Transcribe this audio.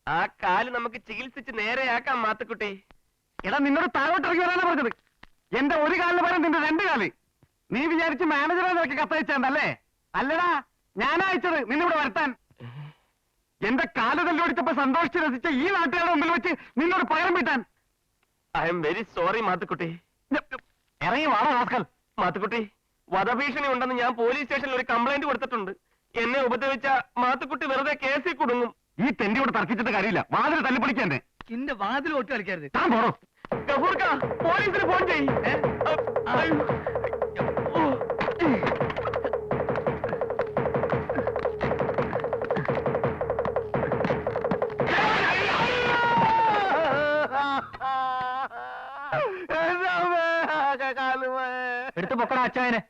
ആ കാല് നമുക്ക് ചികിത്സിച്ച് നേരെയാക്കാം മാത്തുക്കുട്ടി. എടാ നിന്നോട് താഴോട്ട് ഇറങ്ങി വരാനാ പറഞ്ഞത്. എന്റെ ഒരു കാലിന് പകരം നിന്റെ രണ്ട് കാല്. നീ വിചാരിച്ച് മാനേജറെ നിനക്ക് കത്തയച്ചതല്ലേ? അല്ലടാ, ഞാനാ അയച്ചത് നിന്നിവിടെ വരുത്താൻ. എന്റെ കാല് തല്ലോടിച്ചപ്പോ സന്തോഷിച്ച് രസിച്ച ഈ നാട്ടുകാരുടെ മുമ്പിൽ വെച്ച് നിന്നോട് പകരം വീട്ടാൻ. I am very sorry Mathukutty. ഇറങ്ങി വാടാ റാസ്കൽ. മാത്തുക്കുട്ടി, വധഭീഷണി ഉണ്ടെന്ന് ഞാൻ പോലീസ് സ്റ്റേഷനിൽ ഒരു കംപ്ലൈന്റ് കൊടുത്തിട്ടുണ്ട്. എന്നെ ഉപദ്രവിച്ച മാത്തുക്കുട്ടി വെറുതെ കേസിൽ കുടുങ്ങും. ഈ തെണ്ടിയോട് തർക്കിച്ചിട്ട് കാര്യമില്ല. വാതിൽ തല്ലിപ്പൊളിക്കന്നെ. ഇന്റെ വാതിൽ ഒട്ട് കളിക്കരുത്. താൻ പോറോ. ഗഫൂർക്ക, പോലീസിന് ഫോൺ ചെയ്യ്. എടുത്തു പൊക്കടാ അച്ചായനെ.